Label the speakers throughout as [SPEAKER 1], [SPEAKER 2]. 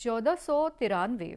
[SPEAKER 1] 1493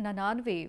[SPEAKER 1] 99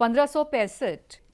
[SPEAKER 1] 1565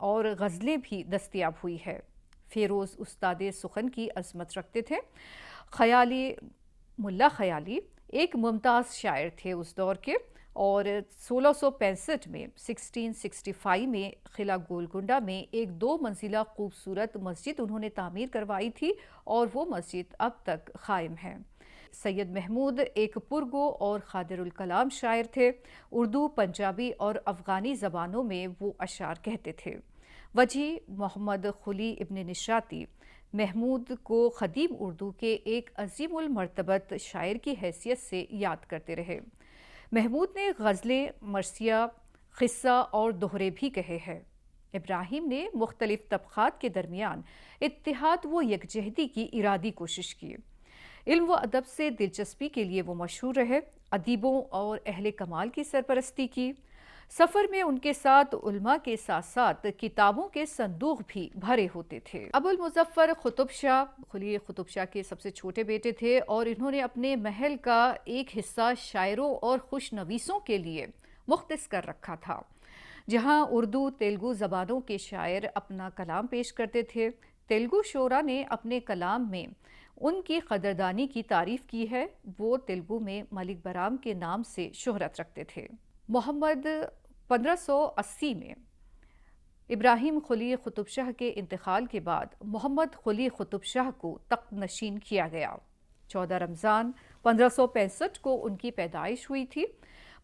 [SPEAKER 1] اور غزلیں بھی دستیاب ہوئی ہے۔ فیروز استاد سخن کی عظمت رکھتے تھے۔ خیالی ملا خیالی ایک ممتاز شاعر تھے اس دور کے، اور 1665 میں 1665 میں قلعہ گولکنڈہ میں ایک 2 منزلہ خوبصورت مسجد انہوں نے تعمیر کروائی تھی، اور وہ مسجد اب تک قائم ہے۔ سید محمود ایک پرگو اور قادر الکلام شاعر تھے۔ اردو، پنجابی اور افغانی زبانوں میں وہ اشعار کہتے تھے۔ وجی محمد خلی ابن نشاطی محمود کو قدیم اردو کے ایک عظیم المرتبت شاعر کی حیثیت سے یاد کرتے رہے۔ محمود نے غزلیں، مرثیہ، قصہ اور دوہرے بھی کہے ہیں۔ ابراہیم نے مختلف طبقات کے درمیان اتحاد و یکجہتی کی ارادی کوشش کی۔ علم و ادب سے دلچسپی کے لیے وہ مشہور رہے۔ ادیبوں اور اہل کمال کی سرپرستی کی۔ سفر میں ان کے ساتھ علماء کے ساتھ ساتھ کتابوں کے صندوق بھی بھرے ہوتے تھے۔ ابو المظفر قطب شاہ خلی قطب شاہ کے سب سے چھوٹے بیٹے تھے، اور انہوں نے اپنے محل کا ایک حصہ شاعروں اور خوش نویسوں کے لیے مختص کر رکھا تھا، جہاں اردو، تیلگو زبانوں کے شاعر اپنا کلام پیش کرتے تھے۔ تیلگو شعراء نے اپنے کلام میں ان کی قدردانی کی تعریف کی ہے۔ وہ تیلگو میں ملک برام کے نام سے شہرت رکھتے تھے۔ محمد 1580 میں ابراہیم قلی قطب شاہ کے انتقال کے بعد محمد قلی قطب شاہ کو تخت نشین کیا گیا۔ 14 رمضان 1565 کو ان کی پیدائش ہوئی تھی۔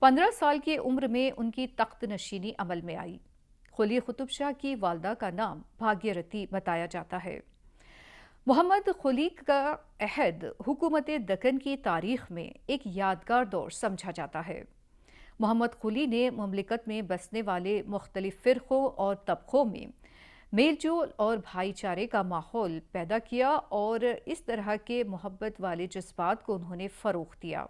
[SPEAKER 1] 15 سال کی عمر میں ان کی تخت نشینی عمل میں آئی۔ قلی قطب شاہ کی والدہ کا نام بھاگیہ رتی بتایا جاتا ہے۔ محمد قلی کا عہد حکومت دکن کی تاریخ میں ایک یادگار دور سمجھا جاتا ہے۔ محمد قلی نے مملکت میں بسنے والے مختلف فرقوں اور طبقوں میں میل جول اور بھائی چارے کا ماحول پیدا کیا، اور اس طرح کے محبت والے جذبات کو انہوں نے فروغ دیا۔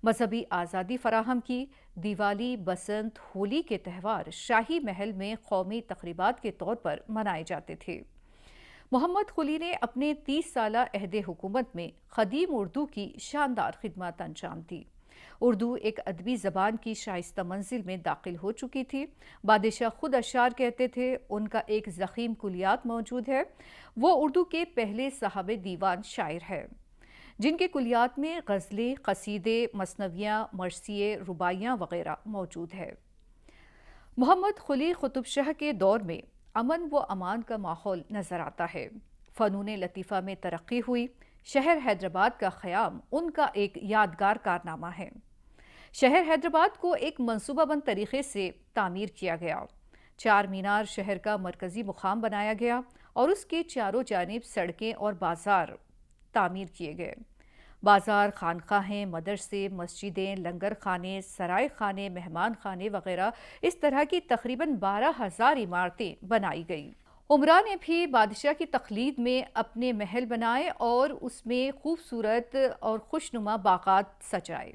[SPEAKER 1] مذہبی آزادی فراہم کی۔ دیوالی، بسنت، ہولی کے تہوار شاہی محل میں قومی تقریبات کے طور پر منائے جاتے تھے۔ محمد قلی نے اپنے 30 سالہ عہد حکومت میں قدیم اردو کی شاندار خدمات انجام دی۔ اردو ایک ادبی زبان کی شائستہ منزل میں داخل ہو چکی تھی۔ بادشاہ خود اشعار کہتے تھے۔ ان کا ایک ضخیم کلیات موجود ہے۔ وہ اردو کے پہلے صاحب دیوان شاعر ہے، جن کے کلیات میں غزلیں، قصیدے، مثنویاں، مرثیے، رباعیاں وغیرہ موجود ہے۔ محمد قلی قطب شاہ کے دور میں امن و امان کا ماحول نظر آتا ہے۔ فنون لطیفہ میں ترقی ہوئی۔ شہر حیدرآباد کا قیام ان کا ایک یادگار کارنامہ ہے۔ شہر حیدرآباد کو ایک منصوبہ بند طریقے سے تعمیر کیا گیا۔ 4 مینار شہر کا مرکزی مقام بنایا گیا، اور اس کے چاروں جانب سڑکیں اور بازار تعمیر کیے گئے۔ بازار، خانقاہیں، مدرسے، مسجدیں، لنگر خانے، سرائے خانے، مہمان خانے وغیرہ اس طرح کی تقریباً 12,000 عمارتیں بنائی گئیں۔ عمرا نے بھی بادشاہ کی تقلید میں اپنے محل بنائے اور اس میں خوبصورت اور خوشنما باغات سجائے،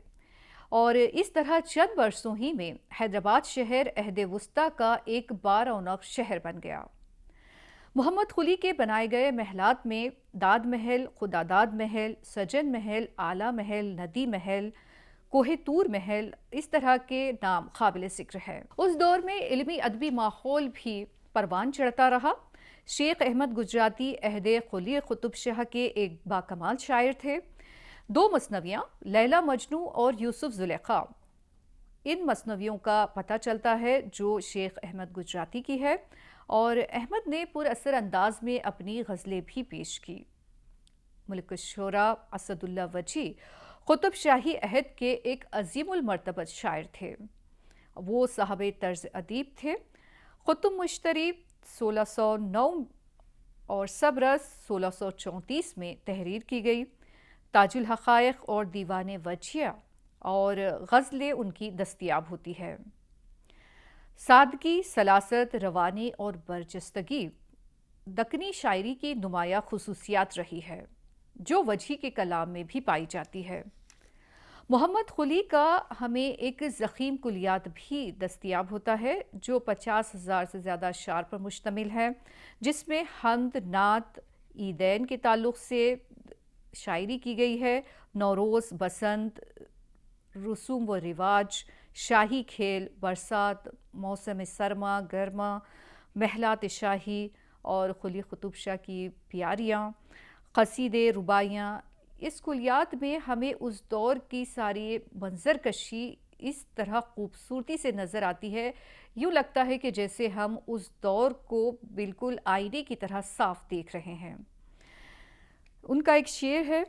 [SPEAKER 1] اور اس طرح چند برسوں ہی میں حیدرآباد شہر عہد وسطیٰ کا ایک بارونق شہر بن گیا۔ محمد قلی کے بنائے گئے محلات میں داد محل، خداداد محل، سجن محل، اعلیٰ محل، ندی محل، کوہ طور محل، اس طرح کے نام قابل ذکر ہے۔ اس دور میں علمی ادبی ماحول بھی پروان چڑھتا رہا۔ شیخ احمد گجراتی عہد قلی قطب شاہ کے ایک باکمال شاعر تھے۔ 2 مثنویاں، لیلی مجنوں اور یوسف زلیخا، ان مثنویوں کا پتہ چلتا ہے جو شیخ احمد گجراتی کی ہے، اور احمد نے پر اثر انداز میں اپنی غزلیں بھی پیش کی۔ ملک الشعراء اسد اللہ وجی قطب شاہی عہد کے ایک عظیم المرتبت شاعر تھے۔ وہ صاحب طرز ادیب تھے۔ قطب مشتری 1609 اور سبرس 1634 میں تحریر کی گئی۔ تاج الحقائق اور دیوان وجیہ اور غزلیں ان کی دستیاب ہوتی ہے۔ سادگی، سلاست، روانی اور برجستگی دکنی شاعری کی نمایاں خصوصیات رہی ہے، جو وجی کے کلام میں بھی پائی جاتی ہے۔ محمد قلی کا ہمیں ایک ضخیم کلیات بھی دستیاب ہوتا ہے، جو 50,000 سے زیادہ اشعار پر مشتمل ہے، جس میں حمد، نعت، عیدین کے تعلق سے شاعری کی گئی ہے۔ نوروز، بسنت، رسوم و رواج، شاہی کھیل، برسات، موسم سرما گرما، محلات شاہی اور قلی قطب شاہ کی پیاریاں، قصیدے، رباعیاں، اس کلیات میں ہمیں اس دور کی ساری منظر کشی اس طرح خوبصورتی سے نظر آتی ہے، یوں لگتا ہے کہ جیسے ہم اس دور کو بالکل آئینے کی طرح صاف دیکھ رہے ہیں۔ ان کا ایک شعر ہے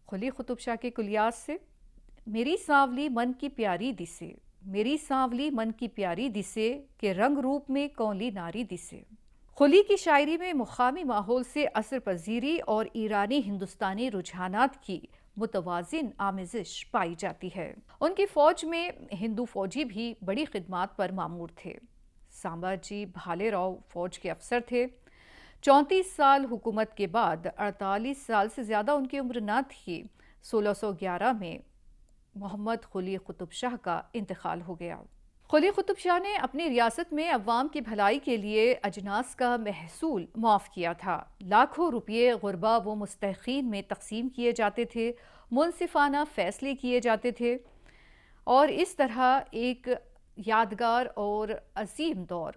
[SPEAKER 1] قلی قطب شاہ کے کلیات سے: میری سانولی من کی پیاری دسے، میری سانولی من کی پیاری دسے، کہ رنگ روپ میں کونلی ناری دسے۔ قلی کی شاعری میں مقامی ماحول سے اثر پذیری اور ایرانی ہندوستانی رجحانات کی متوازن آمیزش پائی جاتی ہے۔ ان کی فوج میں ہندو فوجی بھی بڑی خدمات پر مامور تھے۔ سامبھاجی بھالے راؤ فوج کے افسر تھے۔ 34 سال حکومت کے بعد 48 سال سے زیادہ ان کی عمر نہ تھی، 1611 میں محمد قلی قطب شاہ کا انتقال ہو گیا۔ قلی قطب شاہ نے اپنی ریاست میں عوام کی بھلائی کے لیے اجناس کا محصول معاف کیا تھا۔ لاکھوں روپے غربا و مستحقین میں تقسیم کیے جاتے تھے، منصفانہ فیصلے کیے جاتے تھے، اور اس طرح ایک یادگار اور عظیم دور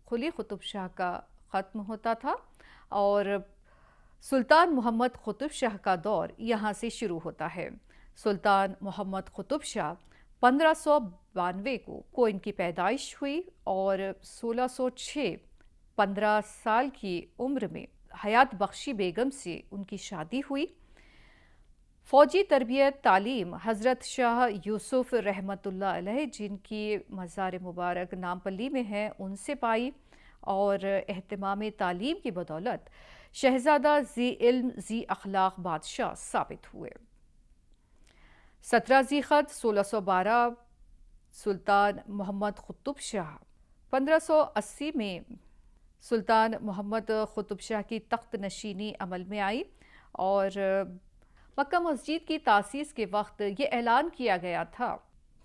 [SPEAKER 1] قلی قطب شاہ کا ختم ہوتا تھا، اور سلطان محمد قطب شاہ کا دور یہاں سے شروع ہوتا ہے۔ سلطان محمد قطب شاہ 1592 کو ان کی پیدائش ہوئی، اور 1606 15 سال کی عمر میں حیات بخشی بیگم سے ان کی شادی ہوئی۔ فوجی تربیت، تعلیم حضرت شاہ یوسف رحمۃ اللہ علیہ، جن کی مزار مبارک نامپلی میں ہے، ان سے پائی، اور اہتمام تعلیم کی بدولت شہزادہ ذی علم ذی اخلاق بادشاہ ثابت ہوئے۔ 17 ذی القعدہ 1612 سلطان محمد قطب شاہ 1580 میں سلطان محمد قطب شاہ کی تخت نشینی عمل میں آئی، اور مکہ مسجد کی تاسیس کے وقت یہ اعلان کیا گیا تھا: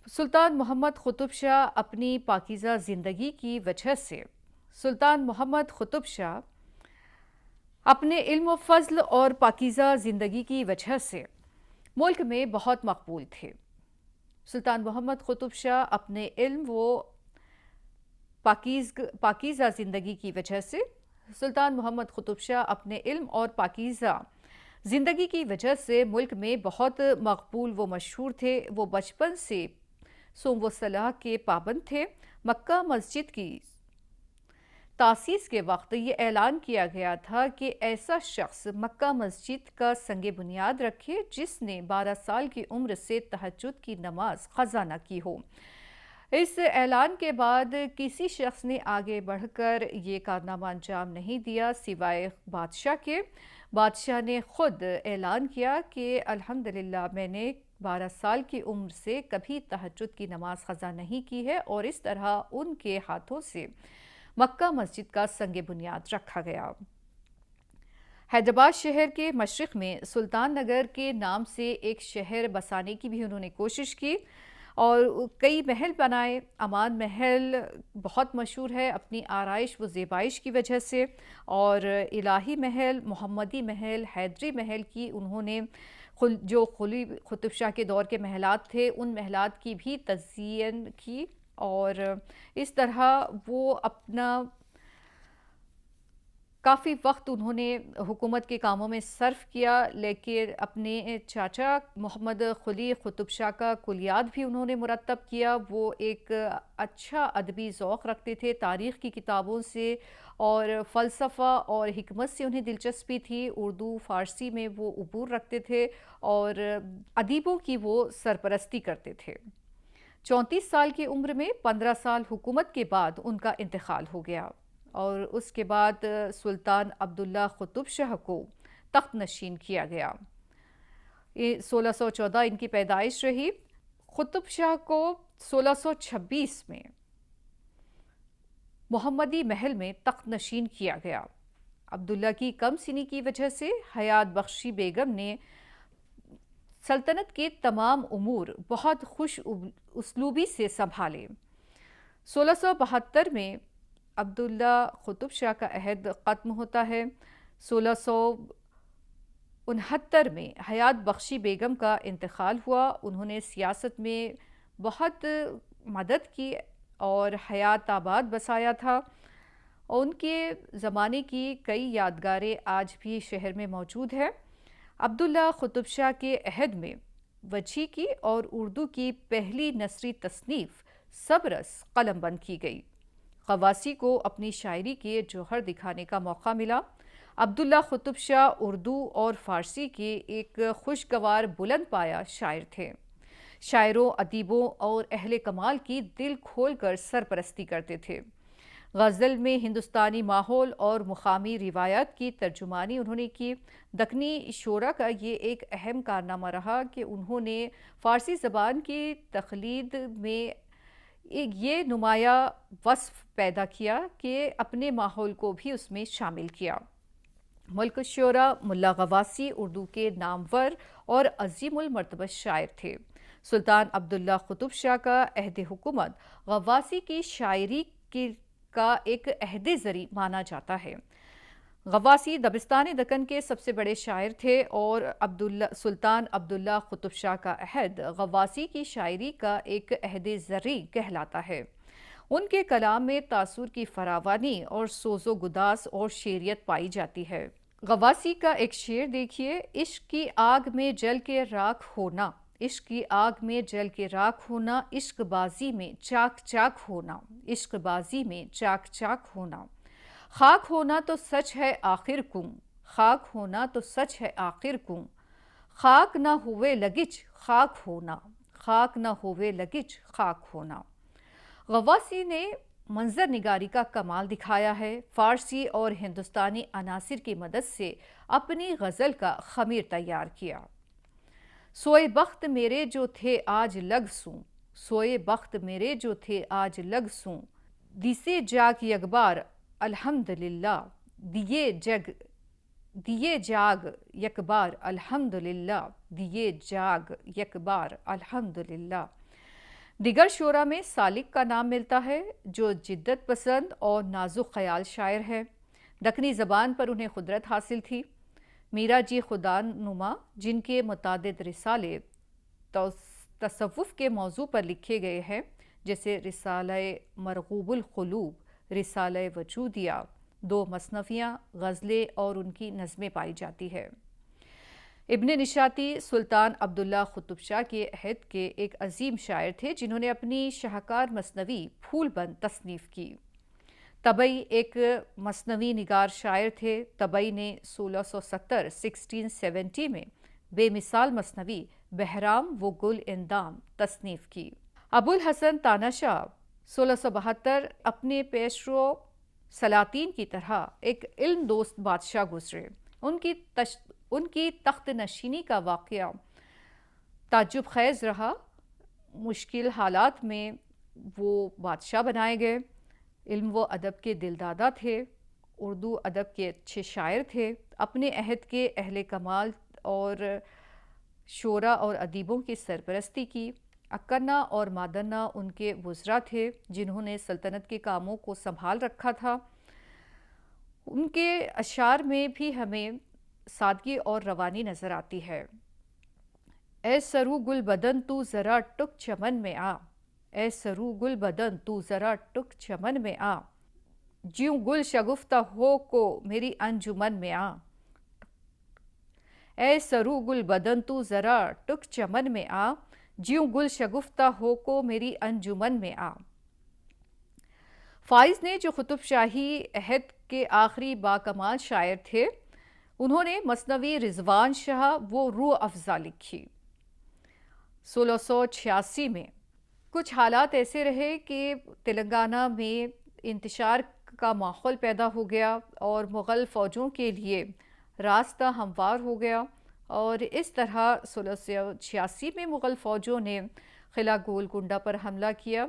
[SPEAKER 1] سلطان محمد قطب شاہ اپنی پاکیزہ زندگی کی وجہ سے، سلطان محمد قطب شاہ اپنے علم و فضل اور پاکیزہ زندگی کی وجہ سے ملک میں بہت مقبول تھے۔ سلطان محمد قطب شاہ اپنے علم و پاکیزہ زندگی کی وجہ سے، سلطان محمد قطب شاہ اپنے علم اور پاکیزہ زندگی کی وجہ سے ملک میں بہت مقبول و مشہور تھے۔ وہ بچپن سے صوم و صلاح کے پابند تھے۔ مکہ مسجد کی تاسیس کے وقت یہ اعلان کیا گیا تھا کہ ایسا شخص مکہ مسجد کا سنگ بنیاد رکھے جس نے 12 سال کی عمر سے تہجد کی نماز قضا نہ کی ہو۔ اس اعلان کے بعد کسی شخص نے آگے بڑھ کر یہ کارنامہ انجام نہیں دیا سوائے بادشاہ کے۔ بادشاہ نے خود اعلان کیا کہ الحمدللہ میں نے 12 سال کی عمر سے کبھی تہجد کی نماز قضا نہیں کی ہے، اور اس طرح ان کے ہاتھوں سے مکہ مسجد کا سنگ بنیاد رکھا گیا۔ حیدرآباد شہر کے مشرق میں سلطان نگر کے نام سے ایک شہر بسانے کی بھی انہوں نے کوشش کی، اور کئی محل بنائے۔ امان محل بہت مشہور ہے اپنی آرائش و زیبائش کی وجہ سے، اور الہی محل، محمدی محل، حیدری محل کی انہوں نے جو قلی قطب شاہ کے دور کے محلات تھے ان محلات کی بھی تزئین کی، اور اس طرح وہ اپنا کافی وقت انہوں نے حکومت کے کاموں میں صرف کیا، لیکن اپنے چاچا محمد قلی قطب شاہ کا کلیات بھی انہوں نے مرتب کیا۔ وہ ایک اچھا ادبی ذوق رکھتے تھے، تاریخ کی کتابوں سے اور فلسفہ اور حکمت سے انہیں دلچسپی تھی۔ اردو فارسی میں وہ عبور رکھتے تھے، اور ادیبوں کی وہ سرپرستی کرتے تھے۔ 34 سال کی عمر میں 15 سال حکومت کے بعد ان کا انتقال ہو گیا، اور اس کے بعد سلطان عبداللہ قطب شاہ کو تخت نشین کیا گیا۔ 1614 ان کی پیدائش رہی۔ قطب شاہ کو 1626 میں محمدی محل میں تخت نشین کیا گیا۔ عبداللہ کی کم سنی کی وجہ سے حیات بخشی بیگم نے سلطنت کے تمام امور بہت خوش اسلوبی سے سنبھالے۔ 1672 میں عبداللہ قطب شاہ کا عہد ختم ہوتا ہے۔ 1669 میں حیات بخشی بیگم کا انتقال ہوا۔ انہوں نے سیاست میں بہت مدد کی اور حیات آباد بسایا تھا۔ اور ان کے زمانے کی کئی یادگاریں آج بھی شہر میں موجود ہیں۔ عبداللہ قطب شاہ کے عہد میں وجھی کی اور اردو کی پہلی نثری تصنیف سبرس قلم بند کی گئی۔ غواصی کو اپنی شاعری کے جوہر دکھانے کا موقع ملا۔ عبداللہ قطب شاہ اردو اور فارسی کے ایک خوشگوار بلند پایہ شاعر تھے۔ شاعروں، ادیبوں اور اہل کمال کی دل کھول کر سرپرستی کرتے تھے۔ غزل میں ہندوستانی ماحول اور مقامی روایات کی ترجمانی انہوں نے کی۔ دکنی شعراء کا یہ ایک اہم کارنامہ رہا کہ انہوں نے فارسی زبان کی تخلیق میں ایک یہ نمایاں وصف پیدا کیا کہ اپنے ماحول کو بھی اس میں شامل کیا۔ ملک الشعراء ملا غواصی اردو کے نامور اور عظیم المرتبہ شاعر تھے۔ سلطان عبداللہ قطب شاہ کا عہد حکومت غواصی کی شاعری کا ایک عہد زری مانا جاتا ہے۔ غواصی دبستان دکن کے سب سے بڑے شاعر تھے اور سلطان عبداللہ قطب شاہ کا عہد غواصی کی شاعری کا ایک عہد زری کہلاتا ہے۔ ان کے کلام میں تاثر کی فراوانی اور سوز و گداز اور شعریت پائی جاتی ہے۔ غواصی کا ایک شعر دیکھیے: عشق کی آگ میں جل کے راکھ ہونا، عشق کی آگ میں جل کے راکھ ہونا، عشق بازی میں چاک چاک ہونا، عشق بازی میں چاک چاک ہونا، خاک ہونا تو سچ ہے آخر کوں، خاک ہونا تو سچ ہے آخر کوں، خاک نہ ہوئے لگچ خاک ہونا، خاک نہ ہوئے لگچ خاک ہونا۔ غواصی نے منظر نگاری کا کمال دکھایا ہے۔ فارسی اور ہندوستانی عناصر کی مدد سے اپنی غزل کا خمیر تیار کیا۔ سوئے بخت میرے جو تھے آج لگ سوں، سوئے بخت میرے جو تھے آج لگ سوں، دیسے جاگ یکبار الحمدللہ، دیے جاگ یکبار الحمدللہ، دیے جاگ یکبار الحمدللہ۔ دیگر شعراء میں سالک کا نام ملتا ہے جو جدت پسند اور نازک خیال شاعر ہے۔ دکنی زبان پر انہیں قدرت حاصل تھی۔ میرا جی خدا نما، جن کے متعدد رسالے تصوف کے موضوع پر لکھے گئے ہیں، جیسے رسالہ مرغوب القلوب، رسالہ وجودیہ، 2 مثنویاں، غزلیں اور ان کی نظمیں پائی جاتی ہے۔ ابن نشاطی سلطان عبداللہ قطب شاہ کے عہد کے ایک عظیم شاعر تھے جنہوں نے اپنی شاہکار مثنوی پھول بند تصنیف کی۔ طبئی ایک مثنوی نگار شاعر تھے۔ طبئی نے 1670 میں بے مثال مثنوی بہرام و گل اندام تصنیف کی۔ ابوالحسن تاناشاہ 1672 اپنے پیشرو سلاطین کی طرح ایک علم دوست بادشاہ گزرے۔ ان کی تخت نشینی کا واقعہ تعجب خیز رہا۔ مشکل حالات میں وہ بادشاہ بنائے گئے۔ علم و ادب کے دلدادہ تھے، اردو ادب کے اچھے شاعر تھے۔ اپنے عہد کے اہل کمال اور شعراء اور ادیبوں کی سرپرستی کی۔ اکنا اور مادنا ان کے وزراء تھے جنہوں نے سلطنت کے کاموں کو سنبھال رکھا تھا۔ ان کے اشعار میں بھی ہمیں سادگی اور روانی نظر آتی ہے۔ اے سرو گل بدن تو ذرا ٹک چمن میں آ، اے سرو گل بدن تو ذرا ٹک چمن میں آ، جیوں گل شگفتہ ہو کو میری انجمن میں آ، اے سرو گل بدن تو ذرا ٹک چمن میں آ، جیوں گل شگفتہ ہو کو میری انجمن میں آ۔ فائز نے جو قطب شاہی عہد کے آخری باکمال شاعر تھے، انہوں نے مثنوی رضوان شاہ وہ روح افزا لکھی۔ 1686 میں کچھ حالات ایسے رہے کہ تلنگانہ میں انتشار کا ماحول پیدا ہو گیا اور مغل فوجوں کے لیے راستہ ہموار ہو گیا، اور اس طرح 1686 میں مغل فوجوں نے قلعہ گولکنڈہ پر حملہ کیا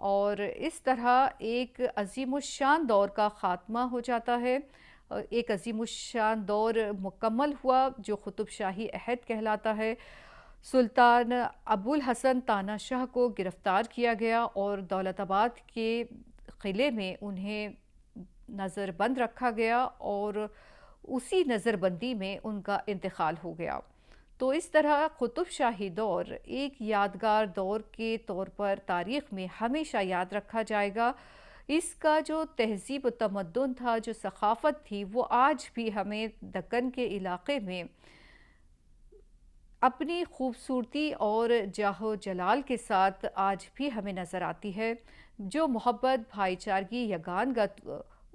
[SPEAKER 1] اور اس طرح ایک عظیم الشان دور کا خاتمہ ہو جاتا ہے۔ ایک عظیم الشان دور مکمل ہوا جو قطب شاہی عہد کہلاتا ہے۔ سلطان ابوالحسن تاناشاہ کو گرفتار کیا گیا اور دولت آباد کے قلعے میں انہیں نظر بند رکھا گیا اور اسی نظر بندی میں ان کا انتقال ہو گیا۔ تو اس طرح قطب شاہی دور ایک یادگار دور کے طور پر تاریخ میں ہمیشہ یاد رکھا جائے گا اس کا جو تہذیب و تمدن تھا، جو ثقافت تھی، وہ آج بھی ہمیں دکن کے علاقے میں اپنی خوبصورتی اور جاہ و جلال کے ساتھ آج بھی ہمیں نظر آتی ہے۔ جو محبت، بھائی چارگی، یگانگت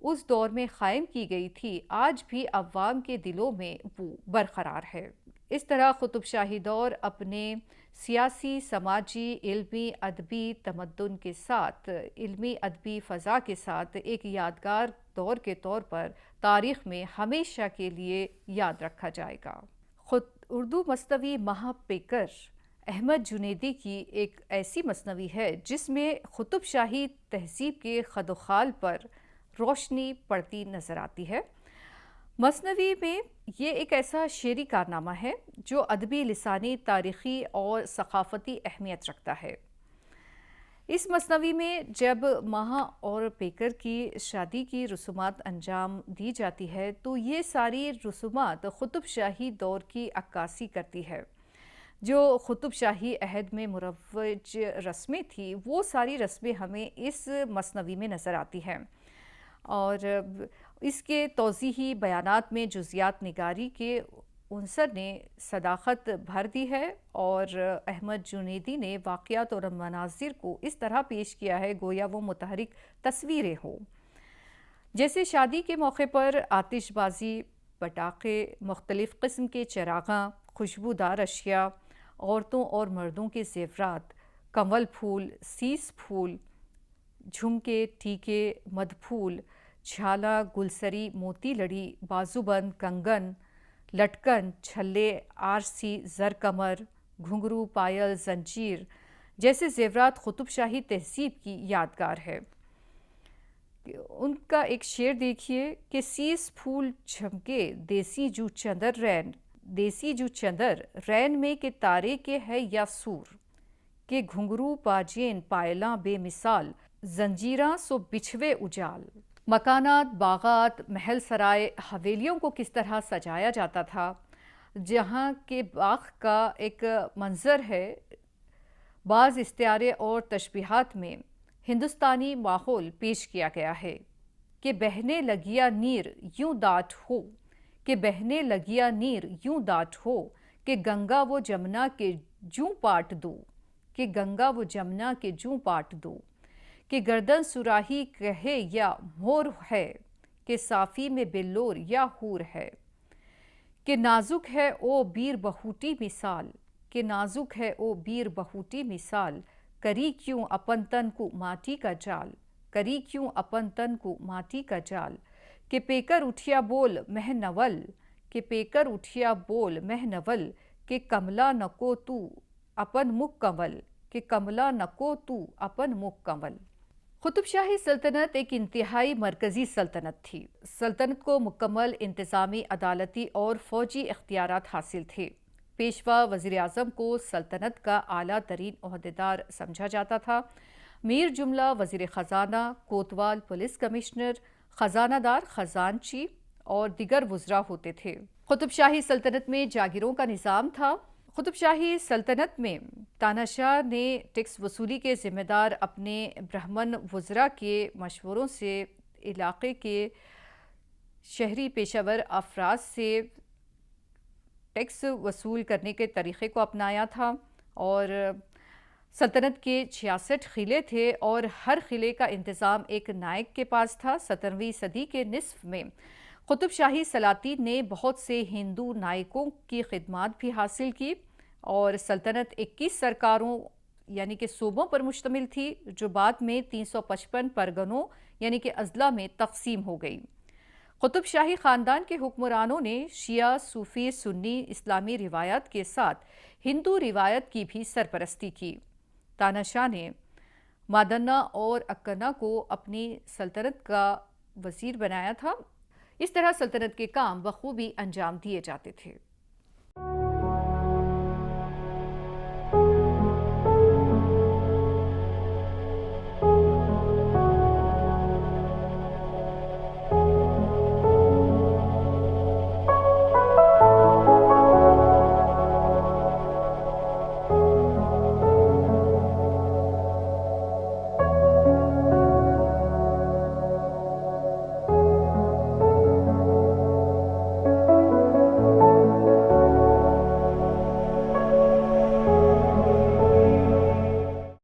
[SPEAKER 1] اس دور میں قائم کی گئی تھی، آج بھی عوام کے دلوں میں وہ برقرار ہے۔ اس طرح قطب شاہی دور اپنے سیاسی، سماجی، علمی، ادبی تمدن کے ساتھ، علمی ادبی فضا کے ساتھ ایک یادگار دور کے طور پر تاریخ میں ہمیشہ کے لیے یاد رکھا جائے گا۔ خود اردو مثنوی مہا پیکر احمد جنیدی کی ایک ایسی مثنوی ہے جس میں قطب شاہی تہذیب کے خد و خال پر روشنی پڑتی نظر آتی ہے۔ مثنوی میں یہ ایک ایسا شعری کارنامہ ہے جو ادبی، لسانی، تاریخی اور ثقافتی اہمیت رکھتا ہے۔ اس مثنوی میں جب مہا اور پیکر کی شادی کی رسومات انجام دی جاتی ہے تو یہ ساری رسومات قطب شاہی دور کی عکاسی کرتی ہے۔ جو قطب شاہی عہد میں مروج رسمیں تھیں، وہ ساری رسمیں ہمیں اس مثنوی میں نظر آتی ہیں، اور اس کے توضیحی بیانات میں جزیات نگاری کے عنصر نے صداقت بھر دی ہے، اور احمد جنیدی نے واقعات اور مناظر کو اس طرح پیش کیا ہے گویا وہ متحرک تصویریں ہوں۔ جیسے شادی کے موقع پر آتش بازی، پٹاخے، مختلف قسم کے چراغاں، خوشبودار اشیاء، عورتوں اور مردوں کے زیورات، کنول پھول، سیس پھول، جھمکے، ٹیکے، مدھ پھول، چھالا، گلسری، موتی لڑی، بازوبند، کنگن، لٹکن، چھلے، آرسی، زر کمر، گھنگرو، پائل، زنجیر جیسے زیورات قطب شاہی تہذیب کی یادگار ہے۔ ان کا ایک شعر دیکھیے کہ سیس پھول جھمکے دیسی جو چندر رین، دیسی جو چندر رین میں کہ تارے کے ہے یا سور، کہ گھنگرو پاجین پائلاں بے مثال، زنجیراں سو بچھوے اجال۔ مکانات، باغات، محل سرائے، حویلیوں کو کس طرح سجایا جاتا تھا، جہاں کے باغ کا ایک منظر ہے، بعض استعارے اور تشبیہات میں ہندوستانی ماحول پیش کیا گیا ہے کہ بہنے لگیا نیر یوں داٹھ ہو، کہ بہنے لگیا نیر یوں داٹھ ہو، کہ گنگا و جمنا کے جوں پاٹ دو، کہ گنگا و جمنا کے جوں پاٹ دو، کہ گردن سراہی کہے یا مور ہے، کہ صافی میں بلور یا حور ہے، کہ نازک ہے او بیر بہوٹی مثال، کہ نازک ہے او بیر بہوٹی مثال، کری کیوں اپن تن کو ماٹی کا جال، کری کیوں اپن تن کو ماٹی کا جال، کہ پیکر اٹھیا بول مہ نول، کہ پیکر اٹھیا بول مہ نول، کہ کملا نکو تو اپن مکھ کنول، کہ کملا نکو تو اپن مکھ کنول۔ قطب شاہی سلطنت ایک انتہائی مرکزی سلطنت تھی۔ سلطنت کو مکمل انتظامی، عدالتی اور فوجی اختیارات حاصل تھے۔ پیشوا وزیر اعظم کو سلطنت کا اعلیٰ ترین عہدیدار سمجھا جاتا تھا۔ میر جملہ وزیر خزانہ، کوتوال پولیس کمشنر، خزانہ دار، خزانچی اور دیگر وزراء ہوتے تھے۔ قطب شاہی سلطنت میں جاگیروں کا نظام تھا۔ قطب شاہی سلطنت میں تاناشاہ نے ٹیکس وصولی کے ذمہ دار اپنے برہمن وزراء کے مشوروں سے علاقے کے شہری پیشہ ور افراد سے ٹیکس وصول کرنے کے طریقے کو اپنایا تھا، اور سلطنت کے 66 قلعے تھے اور ہر قلعے کا انتظام ایک نائک کے پاس تھا۔ 17ویں صدی کے نصف میں قطب شاہی سلاطین نے بہت سے ہندو نائکوں کی خدمات بھی حاصل کی، اور سلطنت 21 سرکاروں یعنی کہ صوبوں پر مشتمل تھی، جو بعد میں 355 پرگنوں یعنی کہ اضلاع میں تقسیم ہو گئی۔ قطب شاہی خاندان کے حکمرانوں نے شیعہ، صوفی، سنی اسلامی روایات کے ساتھ ہندو روایت کی بھی سرپرستی کی۔ تاناشاہ نے مادنہ اور اکنا کو اپنی سلطنت کا وزیر بنایا تھا۔ اس طرح سلطنت کے کام بخوبی انجام دیے جاتے تھے۔